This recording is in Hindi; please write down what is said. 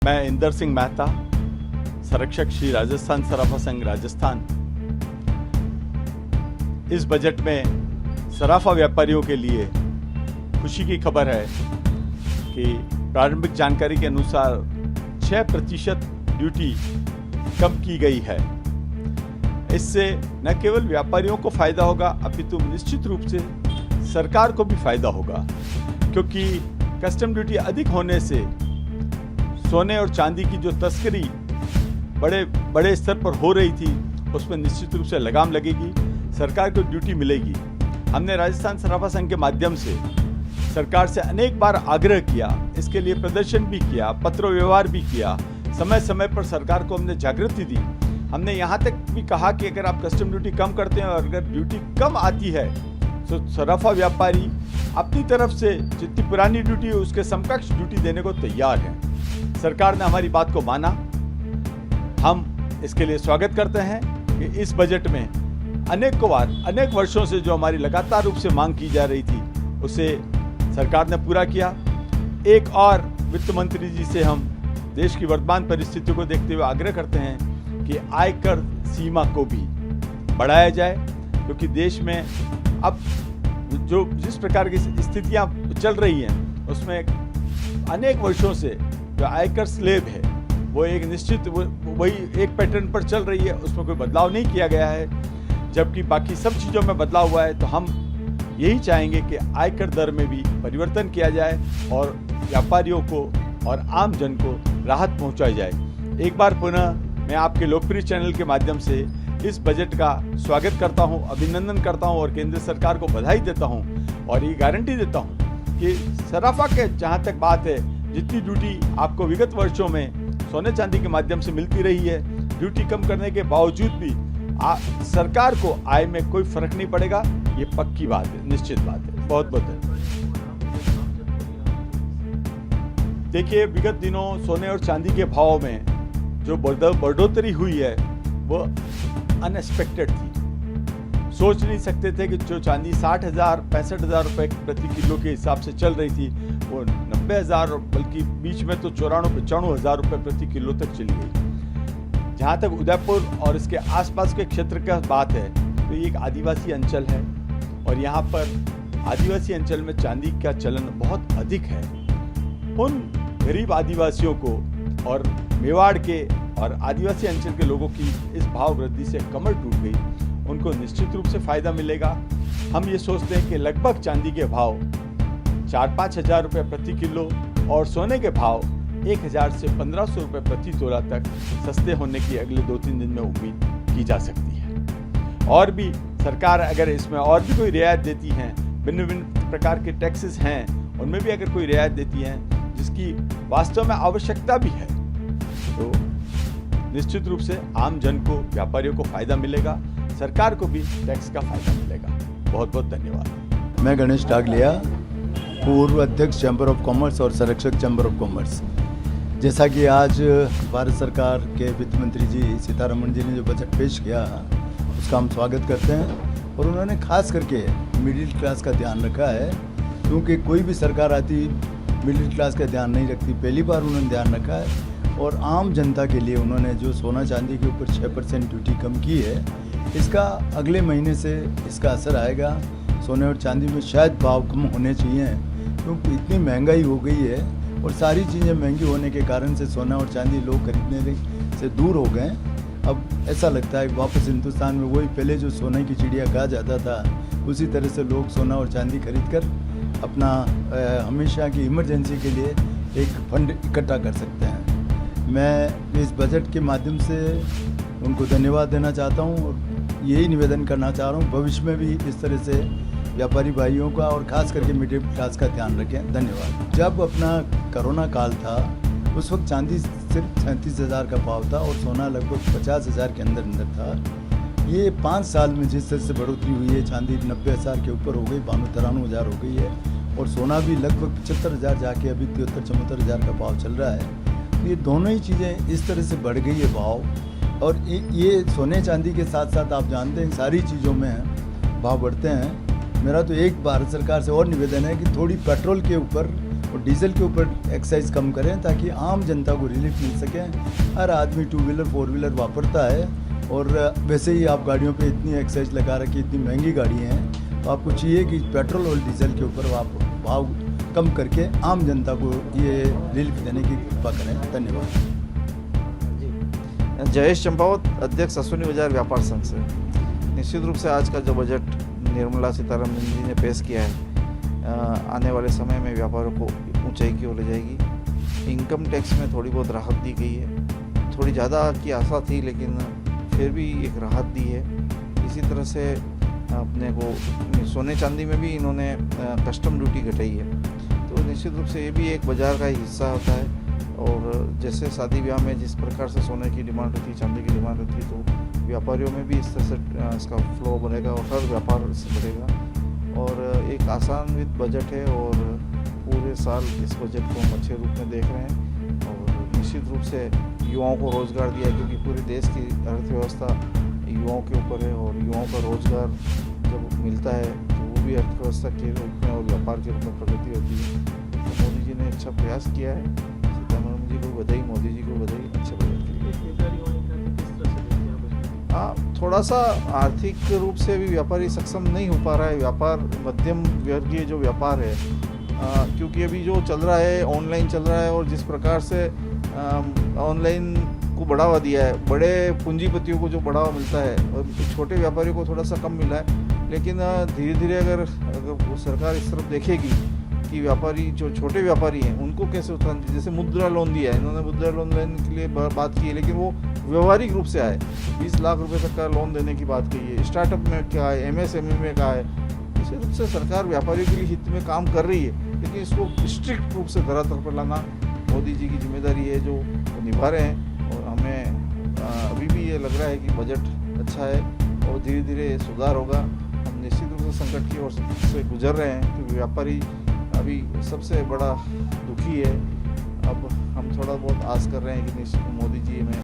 मैं इंदर सिंह मेहता, संरक्षक श्री राजस्थान सराफा संघ राजस्थान। इस बजट में सराफा व्यापारियों के लिए खुशी की खबर है कि प्रारंभिक जानकारी के अनुसार 6% ड्यूटी कम की गई है। इससे न केवल व्यापारियों को फायदा होगा अपितु निश्चित रूप से सरकार को भी फायदा होगा, क्योंकि कस्टम ड्यूटी अधिक होने से सोने और चांदी की जो तस्करी बड़े स्तर पर हो रही थी उसमें निश्चित रूप से लगाम लगेगी, सरकार को ड्यूटी मिलेगी। हमने राजस्थान सराफा संघ के माध्यम से सरकार से अनेक बार आग्रह किया, इसके लिए प्रदर्शन भी किया, पत्र व्यवहार भी किया, समय समय पर सरकार को हमने जागृति दी। हमने यहाँ तक भी कहा कि अगर आप कस्टम ड्यूटी कम करते हैं और अगर ड्यूटी कम आती है तो सराफा व्यापारी अपनी तरफ से जितनी पुरानी ड्यूटी है उसके समकक्ष ड्यूटी देने को तैयार है। सरकार ने हमारी बात को माना। हम इसके लिए स्वागत करते हैं कि इस बजट में अनेक वर्षों से जो हमारी लगातार रूप से मांग की जा रही थी उसे सरकार ने पूरा किया। एक और वित्त मंत्री जी से हम देश की वर्तमान परिस्थितियों को देखते हुए आग्रह करते हैं कि आयकर सीमा को भी बढ़ाया जाए, क्योंकि देश में अब जो जिस प्रकार की स्थितियां चल रही हैं उसमें अनेक वर्षों से जो आयकर स्लेब है वो एक निश्चित वही एक पैटर्न पर चल रही है, उसमें कोई बदलाव नहीं किया गया है, जबकि बाकी सब चीज़ों में बदलाव हुआ है। तो हम यही चाहेंगे कि आयकर दर में भी परिवर्तन किया जाए और व्यापारियों को और आम जन को राहत पहुंचाई जाए। एक बार पुनः मैं आपके लोकप्रिय चैनल के माध्यम से इस बजट का स्वागत करता हूं, अभिनंदन करता हूं और केंद्र सरकार को बधाई देता हूं और ये गारंटी देता हूं कि सराफा के जहां तक बात है, जितनी ड्यूटी आपको विगत वर्षों में सोने चांदी के माध्यम से मिलती रही है, ड्यूटी कम करने के बावजूद भी सरकार को आय में कोई फर्क नहीं पड़ेगा। ये पक्की बात है, निश्चित बात है। बहुत बहुत देखिए, विगत दिनों सोने और चांदी के भाव में जो बढ़ोतरी हुई है वो अनएक्सपेक्टेड थी। सोच नहीं सकते थे कि जो चांदी 60,000 65,000 रुपए प्रति किलो के हिसाब से चल रही थी वो 90,000 बल्कि बीच में तो 94,000 रुपए प्रति किलो तक चली गई। जहाँ तक उदयपुर और इसके आसपास के क्षेत्र का बात है तो ये एक आदिवासी अंचल है और यहाँ पर आदिवासी अंचल में चांदी का चलन बहुत अधिक है। उन गरीब आदिवासियों को और मेवाड़ के और आदिवासी अंचल के लोगों की इस भाव वृद्धि से कमर टूट गई, उनको निश्चित रूप से फायदा मिलेगा। हम ये सोचते हैं कि लगभग चांदी के भाव 4-5 हज़ार रुपये प्रति किलो और सोने के भाव 1,000 से 1,500 रुपये प्रति तोला तक सस्ते होने की अगले 2-3 दिन में उम्मीद की जा सकती है। और भी सरकार अगर इसमें और भी कोई रियायत देती हैं, भिन्न भिन्न प्रकार के टैक्सेस हैं, उनमें भी अगर कोई रियायत देती हैं जिसकी वास्तव में आवश्यकता भी है, तो निश्चित रूप से आम जन को, व्यापारियों को फायदा मिलेगा, सरकार को भी टैक्स का फायदा मिलेगा। बहुत बहुत धन्यवाद। मैं गणेश डागलिया, पूर्व अध्यक्ष चैम्बर ऑफ कॉमर्स और संरक्षक चैम्बर ऑफ कॉमर्स। जैसा कि आज भारत सरकार के वित्त मंत्री जी सीतारमण जी ने जो बजट पेश किया उसका हम स्वागत करते हैं और उन्होंने खास करके मिडिल क्लास का ध्यान रखा है, क्योंकि कोई भी सरकार आती मिडिल क्लास का ध्यान नहीं रखती। पहली बार उन्होंने ध्यान रखा है और आम जनता के लिए उन्होंने जो सोना चांदी के ऊपर 6% ड्यूटी कम की है, इसका अगले महीने से इसका असर आएगा। सोने और चांदी में शायद भाव कम होने चाहिए, क्योंकि इतनी महंगाई हो गई है और सारी चीज़ें महंगी होने के कारण से सोना और चांदी लोग खरीदने से दूर हो गए। अब ऐसा लगता है वापस हिंदुस्तान में वही पहले जो सोने की चिड़िया कहा जाता था, उसी तरह से लोग सोना और चांदी खरीद कर अपना हमेशा की इमरजेंसी के लिए एक फंड इकट्ठा कर सकते हैं। मैं इस बजट के माध्यम से उनको धन्यवाद देना चाहता हूं और यही निवेदन करना चाह रहा हूं, भविष्य में भी इस तरह से व्यापारी भाइयों का और ख़ास करके मिडिल क्लास का ध्यान रखें। धन्यवाद। जब अपना कोरोना काल था उस वक्त चांदी सिर्फ 37,000 का भाव था और सोना लगभग 50,000 के अंदर था। ये 5 साल में जिस तरह से बढ़ोतरी हुई है, चांदी 90,000 के ऊपर हो गई, 92-93,000 हो गई है और सोना भी लगभग 75,000 जाके अभी 73-74,000 का भाव चल रहा है। ये दोनों ही चीज़ें इस तरह से बढ़ गई है भाव, और ये सोने चांदी के साथ साथ आप जानते हैं सारी चीज़ों में भाव बढ़ते हैं। मेरा तो एक भारत सरकार से और निवेदन है कि थोड़ी पेट्रोल के ऊपर और डीजल के ऊपर एक्साइज कम करें ताकि आम जनता को रिलीफ मिल सके। हर आदमी 2 व्हीलर 4 व्हीलर वापरता है और वैसे ही आप गाड़ियों पे इतनी एक्साइज लगा रखी, इतनी महंगी गाड़ी हैं, तो आपको चाहिए कि पेट्रोल और डीजल के ऊपर आप भाव कम करके आम जनता को ये रिलीफ देने की कृपा करें। धन्यवाद। जयेश चंपावत, अध्यक्ष अश्विनी बाजार व्यापार संघ से। निश्चित रूप से आज का जो बजट निर्मला सीतारमण जी ने पेश किया है, आने वाले समय में व्यापारों को ऊंचाई की ओर ले जाएगी। इनकम टैक्स में थोड़ी बहुत राहत दी गई है, थोड़ी ज़्यादा की आशा थी लेकिन फिर भी एक राहत दी है। इसी तरह से अपने को सोने चांदी में भी इन्होंने कस्टम ड्यूटी घटाई है, तो निश्चित रूप से ये भी एक बाज़ार का ही हिस्सा होता है। और जैसे शादी ब्याह में जिस प्रकार से सोने की डिमांड होती है, चांदी की डिमांड होती है, तो व्यापारियों में भी इस तरह से इसका फ्लो बढ़ेगा और हर व्यापार से बढ़ेगा। और एक आसान्वित बजट है और पूरे साल इस बजट को हम अच्छे रूप में देख रहे हैं। और निश्चित रूप से युवाओं को रोज़गार दिया है, क्योंकि पूरे देश की अर्थव्यवस्था युवाओं के ऊपर है और युवाओं का रोज़गार जब मिलता है तो वो भी अर्थव्यवस्था के रूप में और व्यापार के रूप में प्रगति होती है। तो मोदी जी ने अच्छा प्रयास किया है। सीतारमण जी को बधाई, मोदी जी को बधाई अच्छे बजट के लिए। हाँ, थोड़ा सा आर्थिक रूप से भी व्यापारी सक्षम नहीं हो पा रहा है। व्यापार मध्यम वर्गीय जो व्यापार है, क्योंकि अभी जो चल रहा है ऑनलाइन चल रहा है और जिस प्रकार से ऑनलाइन को बढ़ावा दिया है, बड़े पूंजीपतियों को जो बढ़ावा मिलता है और छोटे व्यापारियों को थोड़ा सा कम मिला है। लेकिन धीरे धीरे अगर सरकार इस तरफ देखेगी कि व्यापारी जो छोटे व्यापारी हैं उनको कैसे उत्थान, जैसे मुद्रा लोन दिया है इन्होंने, मुद्रा लोन लेने के लिए बात की है, लेकिन वो व्यवहारिक रूप से आए। 20 लाख रुपए तक का लोन देने की बात कही है। स्टार्टअप में क्या है, MSME में क्या है, इसी रूप से सरकार व्यापारियों के लिए हित में काम कर रही है, लेकिन इसको स्ट्रिक्ट रूप से धरातल पर लाना मोदी जी की जिम्मेदारी है, जो निभा रहे हैं। और हमें अभी भी ये लग रहा है कि बजट अच्छा है और धीरे धीरे सुधार होगा। हम निश्चित रूप से संकट की ओर से गुजर रहे हैं, क्योंकि व्यापारी अभी सबसे बड़ा दुखी है। अब हम थोड़ा बहुत आस कर रहे हैं कि निश्चित मोदी जी में